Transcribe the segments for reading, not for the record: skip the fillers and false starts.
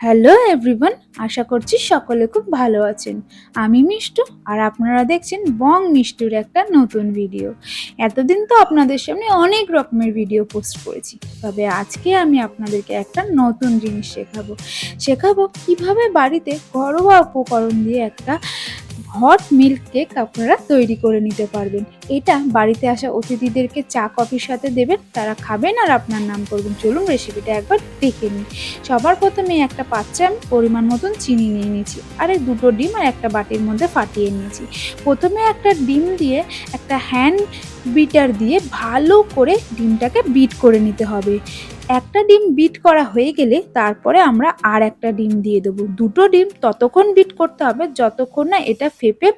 Hello everyone, আশা করছি সকলে খুব ভালো আছেন। আমি মিষ্টু আর আপনারা দেখছেন বং মিষ্টুর একটা নতুন ভিডিও। এতদিন তো আপনাদের সামনে অনেক রকমের ভিডিও পোস্ট করেছি, তবে আজকে আমি আপনাদেরকে একটা নতুন জিনিস শেখাবো কিভাবে বাড়িতে ঘরোয়া উপকরণ দিয়ে একটা হট মিল্ক কেক আপনারা তৈরি করে নিতে পারবেন। এটা বাড়িতে আসা অতিথিদেরকে চা কফির সাথে দেবেন, তারা খাবেন আর আপনার নাম করবেন। চলুন রেসিপিটা একবার দেখে নিই। সবার প্রথমে একটা পাত্রে আমি পরিমাণ মতন চিনি নিয়ে নিয়েছি, আর এই দুটো ডিম আর একটা বাটির মধ্যে ফাটিয়ে নিয়েছি। প্রথমে একটা ডিম দিয়ে একটা হ্যান্ড বিটার দিয়ে ভালো করে ডিমটাকে বিট করে নিতে হবে। একটা ডিম বিট করা হয়ে গেলে তারপরে আমরা আর একটা ডিম দিয়ে দেবো। দুটো ডিম ততক্ষণ বিট করতে হবে যতক্ষণ না এটা ফেপে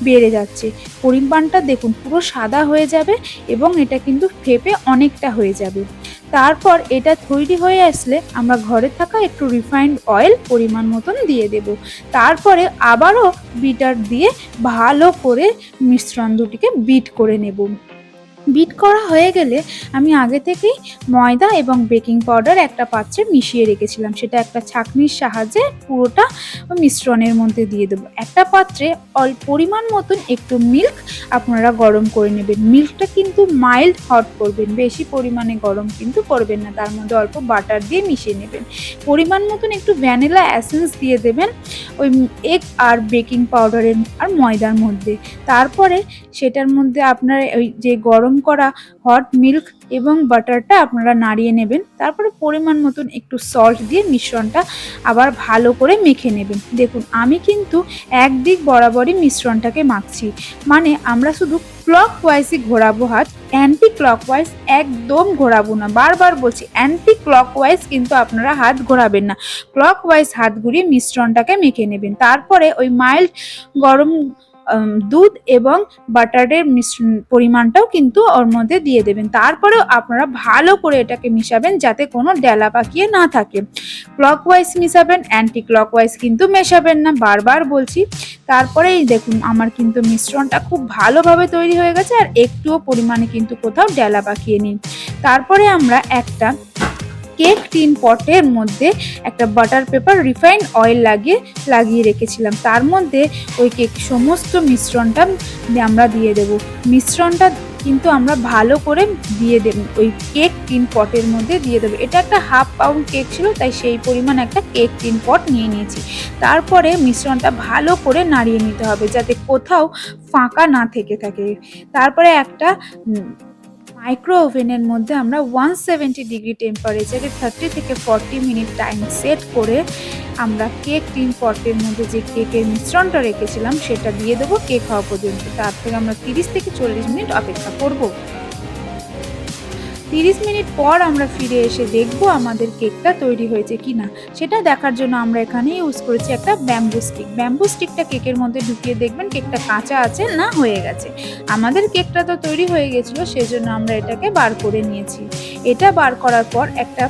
বেড়ে যাচ্ছে। পরিমাণটা দেখুন পুরো সাদা হয়ে যাবে এবং এটা কিন্তু ফেপে অনেকটা হয়ে যাবে। তারপর এটা তৈরি হয়ে আসলে আমরা ঘরে থাকা একটু রিফাইন্ড অয়েল পরিমাণ মতন দিয়ে দেব। তারপরে আবারও বিটার দিয়ে ভালো করে মিশ্রণ দুটিকে বিট করে নেব। বিট করা হয়ে গেলে আমি আগে থেকেই ময়দা এবং বেকিং পাউডার একটা পাত্রে মিশিয়ে রেখেছিলাম, সেটা একটা ছাঁকনির সাহায্যে পুরোটা মিশ্রণের মধ্যে দিয়ে দেবো। একটা পাত্রে পরিমাণ মতন একটু মিল্ক আপনারা গরম করে নেবেন। মিল্কটা কিন্তু মাইল্ড হট করবেন, বেশি পরিমাণে গরম কিন্তু করবেন না। তার মধ্যে অল্প বাটার দিয়ে মিশিয়ে নেবেন। পরিমাণ মতন একটু ভ্যানিলা এসেন্স দিয়ে দেবেন ওই এগ আর বেকিং পাউডারের আর ময়দার মধ্যে। তারপরে সেটার মধ্যে আপনারা ওই যে গরম করা হট মিল্ক এবং বাটারটা আপনারা নাড়িয়ে নেবেন। তারপরে পরিমাণ মতন একটু সল্ট দিয়ে মিশ্রণটা আবার ভালো করে মেখে নেবেন। দেখুন আমি কিন্তু একদিক বরাবরই মিশ্রণটাকে মাখছি, মানে আমরা শুধু ক্লক ওয়াইজই ঘোরাবো হাত, অ্যান্টি ক্লক ওয়াইজ একদম ঘোরাবো না। বারবার বলছি অ্যান্টি ক্লক ওয়াইজ কিন্তু আপনারা হাত ঘোরাবেন না, ক্লক ওয়াইজ হাত ঘুরিয়ে মিশ্রণটাকে মেখে নেবেন। তারপরে ওই মাইল্ড গরম দুধ এবং বাটারের পরিমাণটাও কিন্তু ওর মধ্যে দিয়ে দেবেন। তারপরেও আপনারা ভালো করে এটাকে মিশাবেন যাতে কোনো ডেলা পাকিয়ে না থাকে। ক্লকওয়াইজ মিশাবেন, অ্যান্টি ক্লকওয়াইজ কিন্তু মেশাবেন না, বারবার বলছি। তারপরে এই দেখুন আমার কিন্তু মিশ্রণটা খুব ভালোভাবে তৈরি হয়ে গেছে আর একটুও পরিমাণে কিন্তু কোথাও ডেলা পাকিয়ে নেই। তারপরে আমরা একটা কেক টিন পটের মধ্যে একটা বাটার পেপার রিফাইন্ড অয়েল লাগিয়ে রেখেছিলাম, তার মধ্যে ওই কেক সমস্ত মিশ্রণটা আমরা দিয়ে দেব। মিশ্রণটা কিন্তু আমরা ভালো করে দিয়ে দেব, ওই কেক টিন পটের মধ্যে দিয়ে দেবো। এটা একটা হাফ পাউন্ড কেক ছিল, তাই সেই পরিমাণ একটা কেক টিন পট নিয়ে নিয়েছি। তারপরে মিশ্রণটা ভালো করে নাড়িয়ে নিতে হবে যাতে কোথাও ফাঁকা না থেকে থাকে। তারপরে একটা মাইক্রো ওভেনের মধ্যে আমরা 170 ডিগ্রি টেম্পারেচারে 30 থেকে 40 মিনিট টাইম সেট করে আমরা কেক টিন পটের মধ্যে যে কেকের মিশ্রণটা রেখেছিলাম সেটা দিয়ে দেবো কেক হওয়া পর্যন্ত। তার থেকে আমরা 30 থেকে 40 মিনিট অপেক্ষা করব। 30 মিনিট পর আমরা ফিরে এসে দেখব আমাদের কেকটা তৈরি হয়েছে কিনা। সেটা দেখার জন্য আমরা এখানে ইউজ করেছি একটা ব্যাম্বু স্টিক। ব্যাম্বু স্টিকটা কেকের মধ্যে ঢুকিয়ে দেখবেন কেকটা কাঁচা আছে না হয়ে গেছে। আমাদের কেকটা তো তৈরি হয়ে গেছিলো, সেজন্য আমরা এটাকে বার করে নিয়েছি। এটা বার করার পর একটা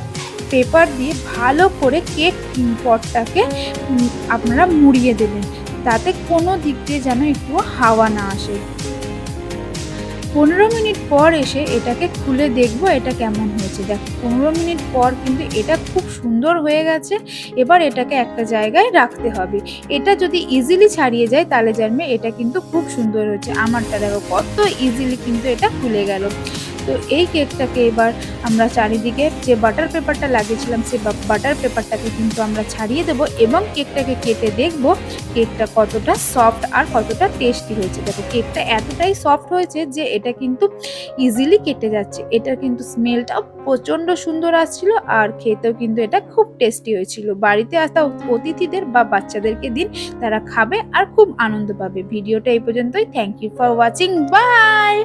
পেপার দিয়ে ভালো করে কেক পটটাকে আপনারা মুড়িয়ে দেবেন, তাতে কোনো দিক দিয়ে যেন একটু হাওয়া না আসে। 15 মিনিট পর এসে এটাকে খুলে দেখবো এটা কেমন হয়েছে। দেখো 15 মিনিট পর কিন্তু এটা খুব সুন্দর হয়ে গেছে। এবার এটাকে একটা জায়গায় রাখতে হবে। এটা যদি ইজিলি ছাড়িয়ে যায় তাহলে জানবে এটা কিন্তু খুব সুন্দর হয়েছে। আমারটা দেখো কত ইজিলি কিন্তু এটা খুলে গেল। তো এই কেকটাকে এবার আমরা চারিদিকে যে বাটার পেপারটা লাগিয়েছিলাম সেই বাটার পেপারটাকে কিন্তু আমরা ছাড়িয়ে দেবো এবং কেকটাকে কেটে দেখব কেকটা কতটা সফট আর কতটা টেস্টি হয়েছে। দেখো কেকটা এতটাই সফট হয়েছে যে এটা কিন্তু ইজিলি কেটে যাচ্ছে। এটার কিন্তু স্মেলটাও প্রচণ্ড সুন্দর আসছিল আর খেতেও কিন্তু এটা খুব টেস্টি হয়েছিল। বাড়িতে আসা অতিথিদের বা বাচ্চাদেরকে দিন, তারা খাবে আর খুব আনন্দ পাবে। ভিডিওটা এই পর্যন্তই। Thank you for watching, by.